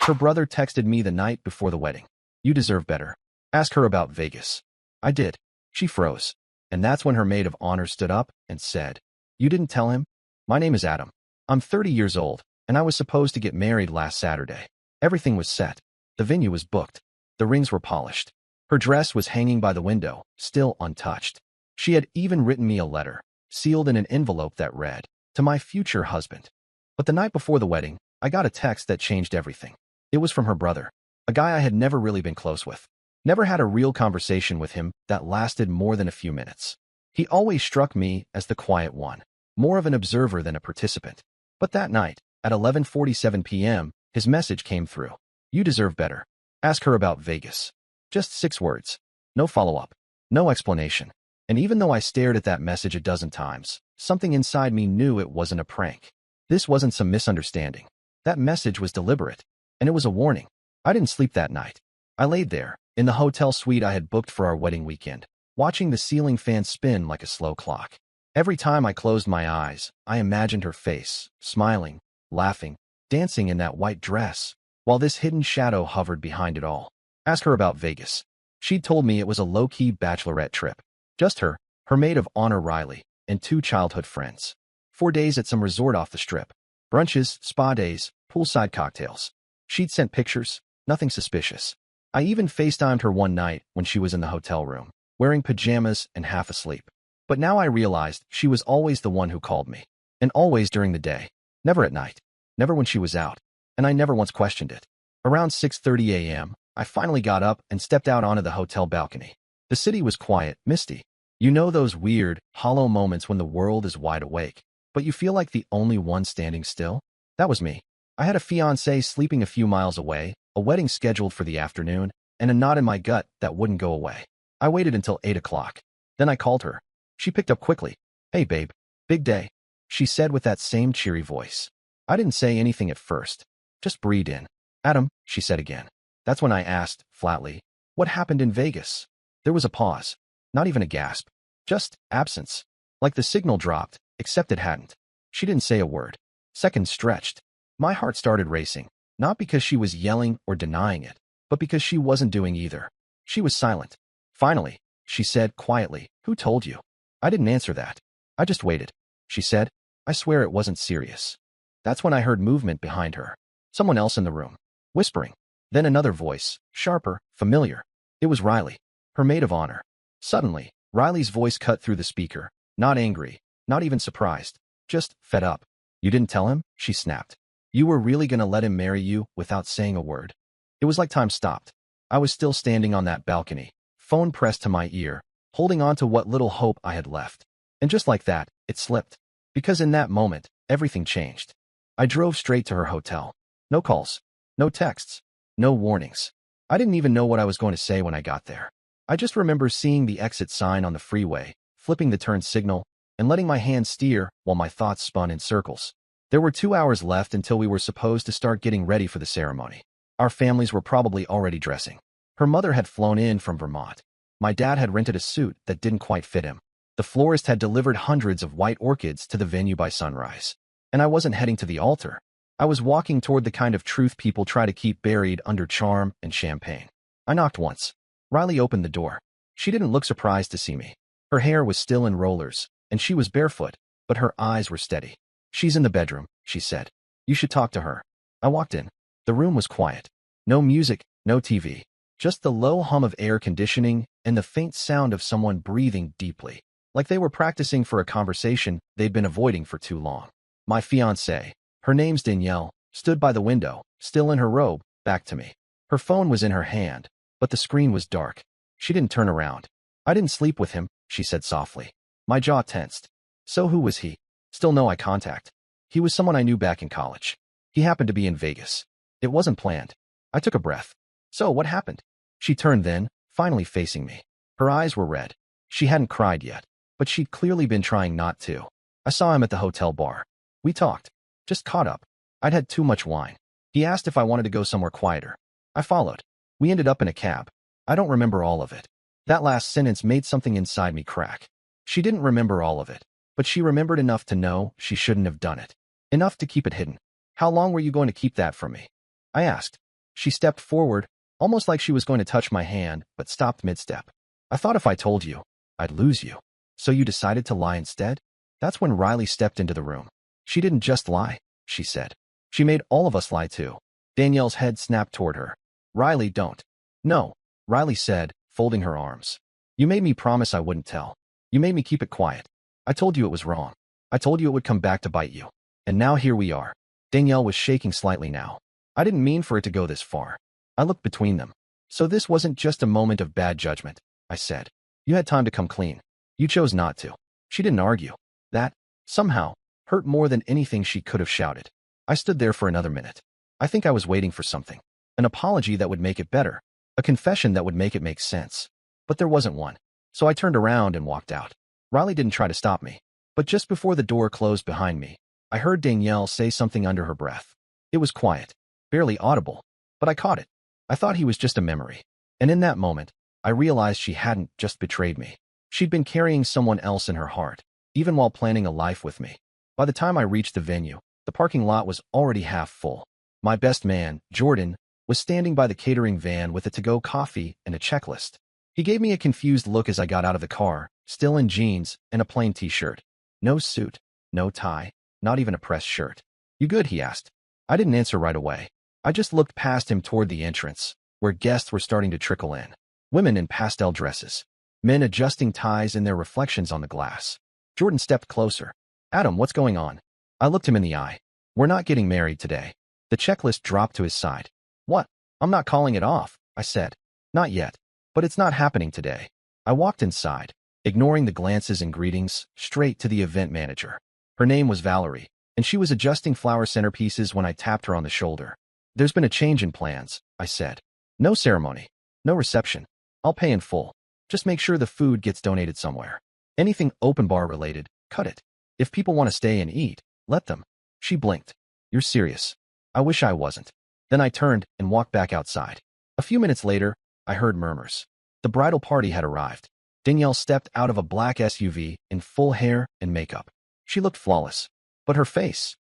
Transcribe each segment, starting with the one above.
Her brother texted me the night before the wedding. You deserve better. Ask her about Vegas. I did. She froze. And that's when her maid of honor stood up and said, You didn't tell him? My name is Adam. I'm 30 years old, and I was supposed to get married last Saturday. Everything was set. The venue was booked. The rings were polished. Her dress was hanging by the window, still untouched. She had even written me a letter, sealed in an envelope that read, To my future husband. But the night before the wedding, I got a text that changed everything. It was from her brother, a guy I had never really been close with. Never had a real conversation with him that lasted more than a few minutes. He always struck me as the quiet one, more of an observer than a participant. But that night, at 11:47 p.m., his message came through. You deserve better. Ask her about Vegas. Just 6 words. No follow-up. No explanation. And even though I stared at that message a dozen times, something inside me knew it wasn't a prank. This wasn't some misunderstanding. That message was deliberate. And it was a warning. I didn't sleep that night. I laid there, in the hotel suite I had booked for our wedding weekend, watching the ceiling fan spin like a slow clock. Every time I closed my eyes, I imagined her face, smiling, laughing, dancing in that white dress, while this hidden shadow hovered behind it all. Ask her about Vegas. She'd told me it was a low-key bachelorette trip. Just her, her maid of honor Riley, and 2 childhood friends. 4 days at some resort off the strip. Brunches, spa days, poolside cocktails. She'd sent pictures, nothing suspicious. I even FaceTimed her one night when she was in the hotel room, wearing pajamas and half asleep. But now I realized she was always the one who called me. And always during the day. Never at night. Never when she was out. And I never once questioned it. Around 6:30 a.m., I finally got up and stepped out onto the hotel balcony. The city was quiet, misty. You know those weird, hollow moments when the world is wide awake, but you feel like the only one standing still? That was me. I had a fiancé sleeping a few miles away, a wedding scheduled for the afternoon, and a knot in my gut that wouldn't go away. I waited until 8 o'clock. Then I called her. She picked up quickly. Hey babe, big day, she said with that same cheery voice. I didn't say anything at first. Just breathed in. Adam, she said again. That's when I asked, flatly, what happened in Vegas? There was a pause. Not even a gasp. Just absence. Like the signal dropped, except it hadn't. She didn't say a word. Seconds stretched. My heart started racing, not because she was yelling or denying it, but because she wasn't doing either. She was silent. Finally, she said quietly, Who told you? I didn't answer that. I just waited. She said, I swear it wasn't serious. That's when I heard movement behind her. Someone else in the room. Whispering. Then another voice, sharper, familiar. It was Riley, her maid of honor. Suddenly, Riley's voice cut through the speaker. Not angry, not even surprised. Just fed up. You didn't tell him? She snapped. You were really gonna let him marry you without saying a word? It was like time stopped. I was still standing on that balcony, phone pressed to my ear, holding on to what little hope I had left. And just like that, it slipped. Because in that moment, everything changed. I drove straight to her hotel. No calls. No texts. No warnings. I didn't even know what I was going to say when I got there. I just remember seeing the exit sign on the freeway, flipping the turn signal, and letting my hand steer while my thoughts spun in circles. There were 2 hours left until we were supposed to start getting ready for the ceremony. Our families were probably already dressing. Her mother had flown in from Vermont. My dad had rented a suit that didn't quite fit him. The florist had delivered hundreds of white orchids to the venue by sunrise. And I wasn't heading to the altar. I was walking toward the kind of truth people try to keep buried under charm and champagne. I knocked once. Riley opened the door. She didn't look surprised to see me. Her hair was still in rollers, and she was barefoot, but her eyes were steady. She's in the bedroom, she said. You should talk to her. I walked in. The room was quiet. No music, no TV. Just the low hum of air conditioning and the faint sound of someone breathing deeply, like they were practicing for a conversation they'd been avoiding for too long. My fiancée, her name's Danielle, stood by the window, still in her robe, back to me. Her phone was in her hand, but the screen was dark. She didn't turn around. I didn't sleep with him, she said softly. My jaw tensed. So who was he? Still no eye contact. He was someone I knew back in college. He happened to be in Vegas. It wasn't planned. I took a breath. So what happened? She turned then, finally facing me. Her eyes were red. She hadn't cried yet, but she'd clearly been trying not to. I saw him at the hotel bar. We talked. Just caught up. I'd had too much wine. He asked if I wanted to go somewhere quieter. I followed. We ended up in a cab. I don't remember all of it. That last sentence made something inside me crack. She didn't remember all of it, but she remembered enough to know she shouldn't have done it. Enough to keep it hidden. How long were you going to keep that from me? I asked. She stepped forward, almost like she was going to touch my hand, but stopped mid-step. I thought if I told you, I'd lose you. So you decided to lie instead? That's when Riley stepped into the room. She didn't just lie, she said. She made all of us lie too. Danielle's head snapped toward her. Riley, don't. No, Riley said, folding her arms. You made me promise I wouldn't tell. You made me keep it quiet. I told you it was wrong. I told you it would come back to bite you. And now here we are. Danielle was shaking slightly now. I didn't mean for it to go this far. I looked between them. So this wasn't just a moment of bad judgment, I said. You had time to come clean. You chose not to. She didn't argue. That, somehow, hurt more than anything she could have shouted. I stood there for another minute. I think I was waiting for something. An apology that would make it better. A confession that would make it make sense. But there wasn't one. So I turned around and walked out. Riley didn't try to stop me. But just before the door closed behind me, I heard Danielle say something under her breath. It was quiet, barely audible, but I caught it. I thought he was just a memory. And in that moment, I realized she hadn't just betrayed me. She'd been carrying someone else in her heart, even while planning a life with me. By the time I reached the venue, the parking lot was already half full. My best man, Jordan, was standing by the catering van with a to-go coffee and a checklist. He gave me a confused look as I got out of the car, still in jeans and a plain t-shirt. No suit, no tie, not even a pressed shirt. You good? He asked. I didn't answer right away. I just looked past him toward the entrance, where guests were starting to trickle in. Women in pastel dresses. Men adjusting ties in their reflections on the glass. Jordan stepped closer. Adam, what's going on? I looked him in the eye. We're not getting married today. The checklist dropped to his side. What? I'm not calling it off, I said. Not yet. But it's not happening today. I walked inside, ignoring the glances and greetings, straight to the event manager. Her name was Valerie, and she was adjusting flower centerpieces when I tapped her on the shoulder. There's been a change in plans, I said. No ceremony. No reception. I'll pay in full. Just make sure the food gets donated somewhere. Anything open bar related, cut it. If people want to stay and eat, let them. She blinked. You're serious? I wish I wasn't. Then I turned and walked back outside. A few minutes later, I heard murmurs. The bridal party had arrived. Danielle stepped out of a black SUV in full hair and makeup. She looked flawless. But her face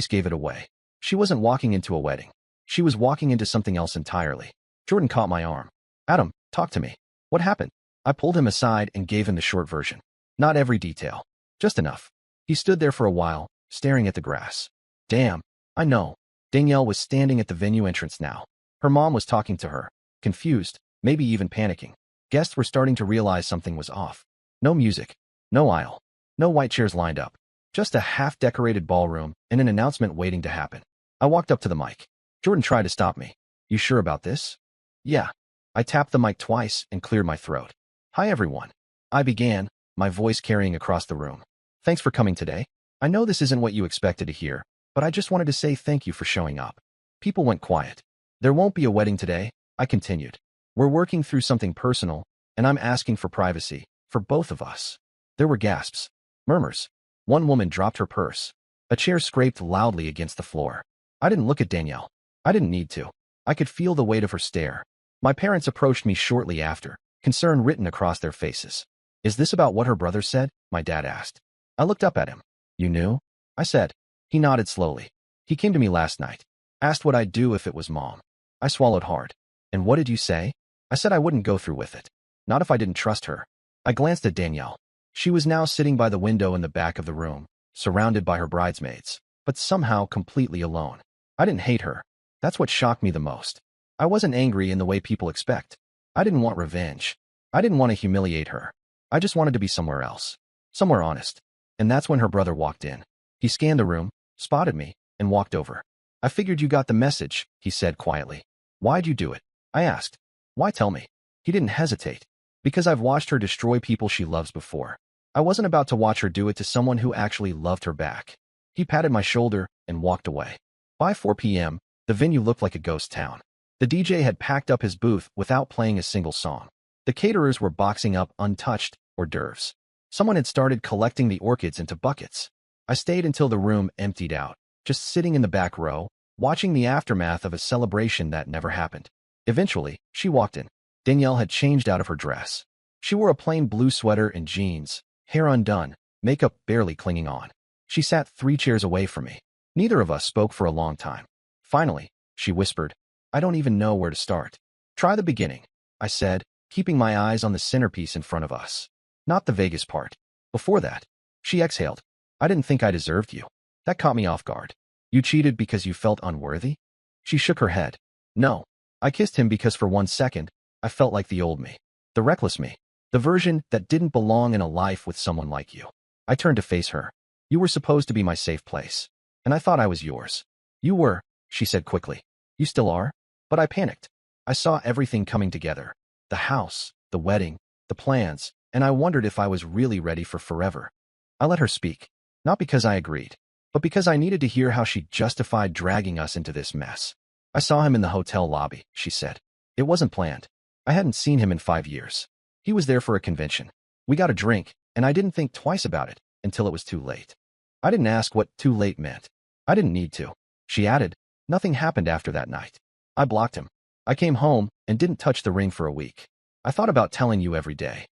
gave it away. She wasn't walking into a wedding. She was walking into something else entirely. Jordan caught my arm. Adam, talk to me. What happened? I pulled him aside and gave him the short version. Not every detail. Just enough. He stood there for a while, staring at the grass. Damn, I know. Danielle was standing at the venue entrance now. Her mom was talking to her, confused, maybe even panicking. Guests were starting to realize something was off. No music, no aisle, no white chairs lined up. Just a half-decorated ballroom and an announcement waiting to happen. I walked up to the mic. Jordan tried to stop me. You sure about this? Yeah. I tapped the mic twice and cleared my throat. Hi everyone. I began, my voice carrying across the room. Thanks for coming today. I know this isn't what you expected to hear, but I just wanted to say thank you for showing up. People went quiet. There won't be a wedding today, I continued. We're working through something personal, and I'm asking for privacy, for both of us. There were gasps, murmurs. One woman dropped her purse. A chair scraped loudly against the floor. I didn't look at Danielle. I didn't need to. I could feel the weight of her stare. My parents approached me shortly after, concern written across their faces. Is this about what her brother said? My dad asked. I looked up at him. You knew? I said. He nodded slowly. He came to me last night. Asked what I'd do if it was Mom. I swallowed hard. And what did you say? I said I wouldn't go through with it. Not if I didn't trust her. I glanced at Danielle. She was now sitting by the window in the back of the room, surrounded by her bridesmaids, but somehow completely alone. I didn't hate her. That's what shocked me the most. I wasn't angry in the way people expect. I didn't want revenge. I didn't want to humiliate her. I just wanted to be somewhere else. Somewhere honest. And that's when her brother walked in. He scanned the room, spotted me, and walked over. I figured you got the message, he said quietly. Why'd you do it? I asked. Why tell me? He didn't hesitate. Because I've watched her destroy people she loves before. I wasn't about to watch her do it to someone who actually loved her back. He patted my shoulder and walked away. By 4 p.m., the venue looked like a ghost town. The DJ had packed up his booth without playing a single song. The caterers were boxing up untouched hors d'oeuvres. Someone had started collecting the orchids into buckets. I stayed until the room emptied out, just sitting in the back row, watching the aftermath of a celebration that never happened. Eventually, she walked in. Danielle had changed out of her dress. She wore a plain blue sweater and jeans, hair undone, makeup barely clinging on. She sat 3 chairs away from me. Neither of us spoke for a long time. Finally, she whispered, I don't even know where to start. Try the beginning, I said, keeping my eyes on the centerpiece in front of us. Not the Vegas part. Before that. She exhaled. I didn't think I deserved you. That caught me off guard. You cheated because you felt unworthy? She shook her head. No. I kissed him because for 1 second, I felt like the old me. The reckless me. The version that didn't belong in a life with someone like you. I turned to face her. You were supposed to be my safe place. And I thought I was yours. You were, she said quickly. You still are? But I panicked. I saw everything coming together. The house, the wedding, the plans, and I wondered if I was really ready for forever. I let her speak. Not because I agreed, but because I needed to hear how she justified dragging us into this mess. I saw him in the hotel lobby, she said. It wasn't planned. I hadn't seen him in 5 years. He was there for a convention. We got a drink, and I didn't think twice about it until it was too late. I didn't ask what too late meant. I didn't need to. She added, nothing happened after that night. I blocked him. I came home and didn't touch the ring for a week. I thought about telling you every day.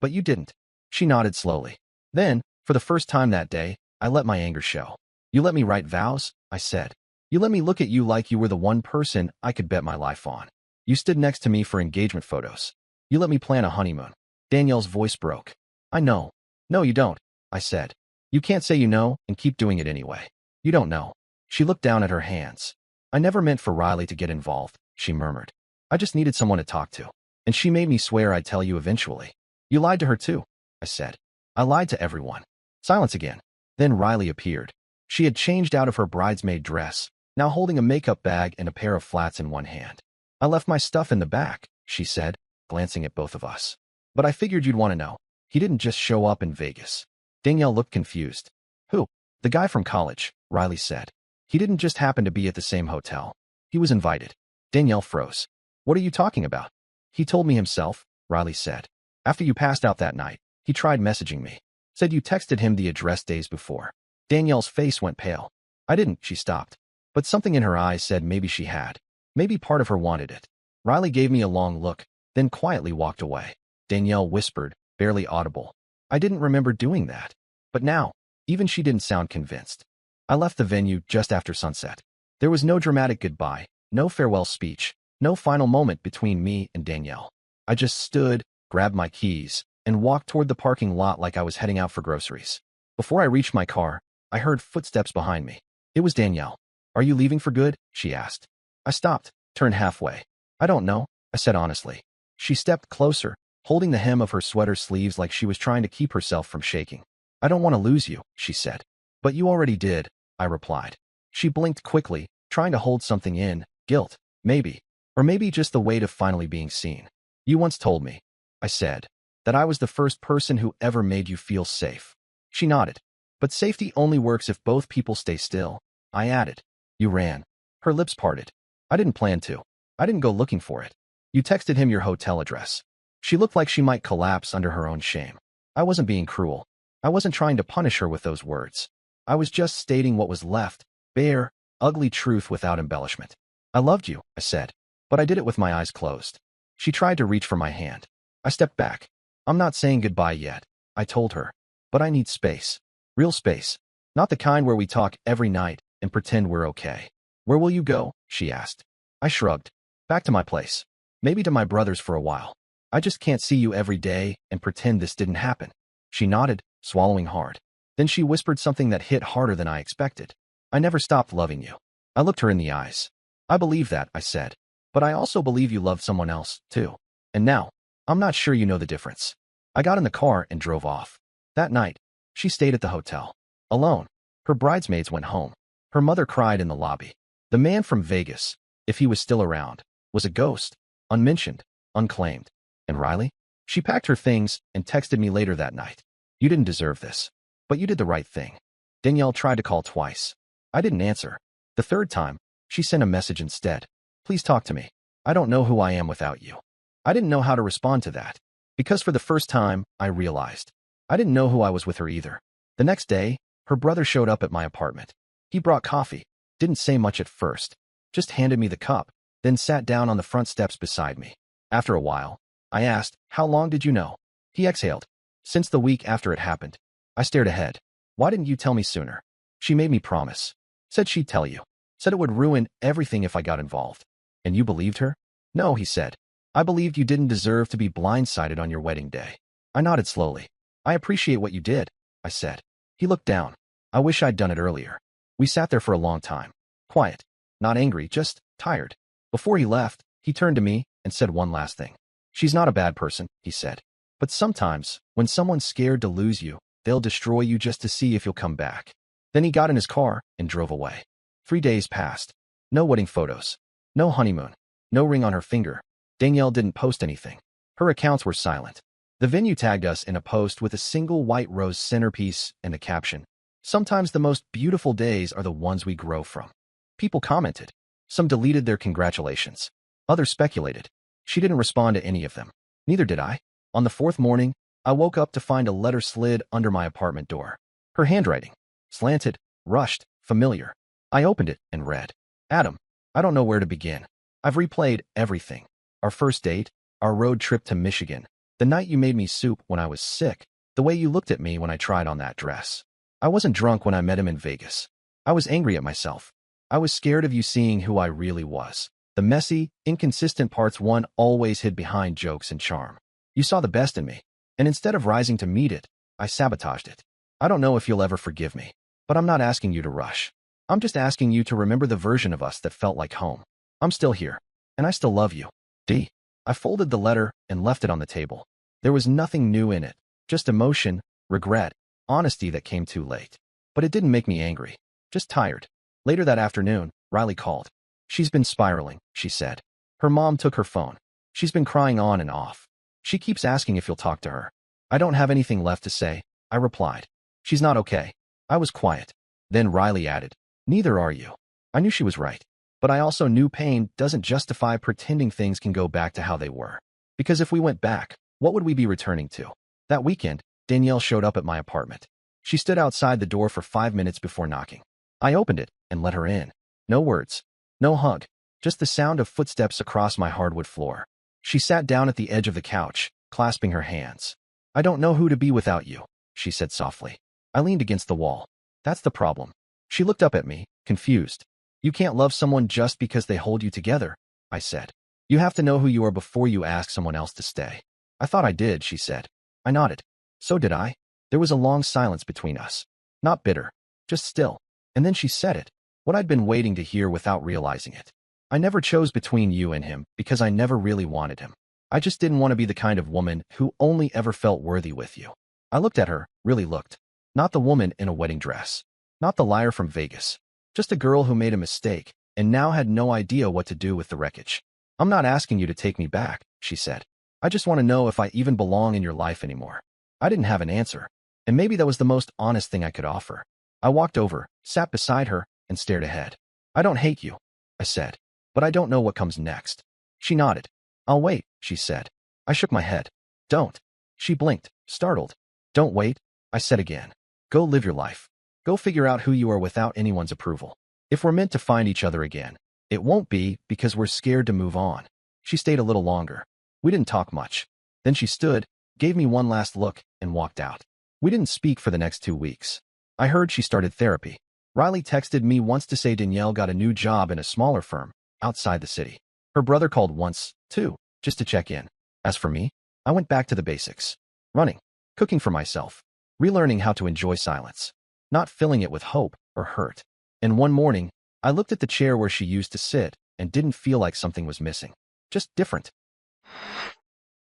But you didn't. She nodded slowly. Then, for the first time that day, I let my anger show. You let me write vows, I said. You let me look at you like you were the one person I could bet my life on. You stood next to me for engagement photos. You let me plan a honeymoon. Danielle's voice broke. I know. No, you don't, I said. You can't say you know and keep doing it anyway. You don't know. She looked down at her hands. I never meant for Riley to get involved, she murmured. I just needed someone to talk to. And she made me swear I'd tell you eventually. You lied to her too, I said. I lied to everyone. Silence again. Then Riley appeared. She had changed out of her bridesmaid dress, now holding a makeup bag and a pair of flats in one hand. I left my stuff in the back, she said, glancing at both of us. But I figured you'd want to know. He didn't just show up in Vegas. Danielle looked confused. Who? The guy from college, Riley said. He didn't just happen to be at the same hotel. He was invited. Danielle froze. What are you talking about? He told me himself, Riley said. After you passed out that night, he tried messaging me. Said you texted him the address days before. Danielle's face went pale. I didn't, she stopped. But something in her eyes said maybe she had. Maybe part of her wanted it. Riley gave me a long look, then quietly walked away. Danielle whispered, barely audible. I didn't remember doing that. But now, even she didn't sound convinced. I left the venue just after sunset. There was no dramatic goodbye, no farewell speech, no final moment between me and Danielle. I just stood, grabbed my keys, and walked toward the parking lot like I was heading out for groceries. Before I reached my car, I heard footsteps behind me. It was Danielle. Are you leaving for good? She asked. I stopped, turned halfway. I don't know, I said honestly. She stepped closer, holding the hem of her sweater sleeves like she was trying to keep herself from shaking. I don't want to lose you, she said. But you already did, I replied. She blinked quickly, trying to hold something in, guilt, maybe. Or maybe just the weight of finally being seen. You once told me, I said, that I was the first person who ever made you feel safe. She nodded. But safety only works if both people stay still, I added. You ran. Her lips parted. I didn't plan to. I didn't go looking for it. You texted him your hotel address. She looked like she might collapse under her own shame. I wasn't being cruel. I wasn't trying to punish her with those words. I was just stating what was left, bare, ugly truth without embellishment. I loved you, I said, but I did it with my eyes closed. She tried to reach for my hand. I stepped back. I'm not saying goodbye yet, I told her, but I need space. Real space. Not the kind where we talk every night and pretend we're okay. Where will you go? She asked. I shrugged. Back to my place. Maybe to my brother's for a while. I just can't see you every day and pretend this didn't happen. She nodded, swallowing hard. Then she whispered something that hit harder than I expected. I never stopped loving you. I looked her in the eyes. I believe that, I said. But I also believe you loved someone else, too. And now, I'm not sure you know the difference. I got in the car and drove off. That night, she stayed at the hotel. Alone. Her bridesmaids went home. Her mother cried in the lobby. The man from Vegas, if he was still around, was a ghost. Unmentioned. Unclaimed. And Riley? She packed her things and texted me later that night. You didn't deserve this. But you did the right thing. Danielle tried to call twice. I didn't answer. The third time, she sent a message instead. Please talk to me. I don't know who I am without you. I didn't know how to respond to that. Because for the first time, I realized. I didn't know who I was with her either. The next day, her brother showed up at my apartment. He brought coffee. Didn't say much at first. Just handed me the cup, then sat down on the front steps beside me. After a while, I asked, how long did you know? He exhaled. Since the week after it happened. I stared ahead. Why didn't you tell me sooner? She made me promise. Said she'd tell you. Said it would ruin everything if I got involved. And you believed her? No, he said. I believed you didn't deserve to be blindsided on your wedding day. I nodded slowly. I appreciate what you did, I said. He looked down. I wish I'd done it earlier. We sat there for a long time. Quiet. Not angry, just tired. Before he left, he turned to me and said one last thing. She's not a bad person, he said. But sometimes, when someone's scared to lose you, they'll destroy you just to see if you'll come back. Then he got in his car and drove away. 3 days passed. No wedding photos. No honeymoon. No ring on her finger. Danielle didn't post anything. Her accounts were silent. The venue tagged us in a post with a single white rose centerpiece and the caption, "Sometimes the most beautiful days are the ones we grow from." People commented. Some deleted their congratulations. Others speculated. She didn't respond to any of them. Neither did I. On the 4th morning, I woke up to find a letter slid under my apartment door. Her handwriting. Slanted, rushed, familiar. I opened it and read. Adam, I don't know where to begin. I've replayed everything. Our first date, our road trip to Michigan, the night you made me soup when I was sick, the way you looked at me when I tried on that dress. I wasn't drunk when I met him in Vegas. I was angry at myself. I was scared of you seeing who I really was. The messy, inconsistent parts one always hid behind jokes and charm. You saw the best in me, and instead of rising to meet it, I sabotaged it. I don't know if you'll ever forgive me, but I'm not asking you to rush. I'm just asking you to remember the version of us that felt like home. I'm still here, and I still love you. D. I folded the letter and left it on the table. There was nothing new in it, just emotion, regret, honesty that came too late. But it didn't make me angry, just tired. Later that afternoon, Riley called. She's been spiraling, she said. Her mom took her phone. She's been crying on and off. She keeps asking if you'll talk to her. I don't have anything left to say, I replied. She's not okay. I was quiet. Then Riley added, neither are you. I knew she was right. But I also knew pain doesn't justify pretending things can go back to how they were. Because if we went back, what would we be returning to? That weekend, Danielle showed up at my apartment. She stood outside the door for 5 minutes before knocking. I opened it and let her in. No words. No hug. Just the sound of footsteps across my hardwood floor. She sat down at the edge of the couch, clasping her hands. I don't know who to be without you, she said softly. I leaned against the wall. That's the problem. She looked up at me, confused. You can't love someone just because they hold you together, I said. You have to know who you are before you ask someone else to stay. I thought I did, she said. I nodded. So did I. There was a long silence between us. Not bitter, just still. And then she said it, what I'd been waiting to hear without realizing it. I never chose between you and him because I never really wanted him. I just didn't want to be the kind of woman who only ever felt worthy with you. I looked at her, really looked. Not the woman in a wedding dress. Not the liar from Vegas. Just a girl who made a mistake and now had no idea what to do with the wreckage. I'm not asking you to take me back, she said. I just want to know if I even belong in your life anymore. I didn't have an answer, and maybe that was the most honest thing I could offer. I walked over, sat beside her, and stared ahead. I don't hate you, I said, but I don't know what comes next. She nodded. I'll wait, she said. I shook my head. Don't. She blinked, startled. Don't wait, I said again. Go live your life. Go figure out who you are without anyone's approval. If we're meant to find each other again, it won't be because we're scared to move on. She stayed a little longer. We didn't talk much. Then she stood, gave me one last look, and walked out. We didn't speak for the next 2 weeks. I heard she started therapy. Riley texted me once to say Danielle got a new job in a smaller firm, outside the city. Her brother called once, too, just to check in. As for me, I went back to the basics. Running, cooking for myself, relearning how to enjoy silence, not filling it with hope or hurt. And one morning, I looked at the chair where she used to sit and didn't feel like something was missing. Just different.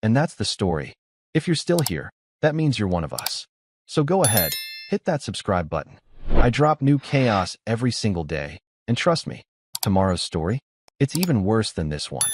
And that's the story. If you're still here, that means you're one of us. So go ahead, hit that subscribe button. I drop new chaos every single day, and trust me, tomorrow's story, it's even worse than this one.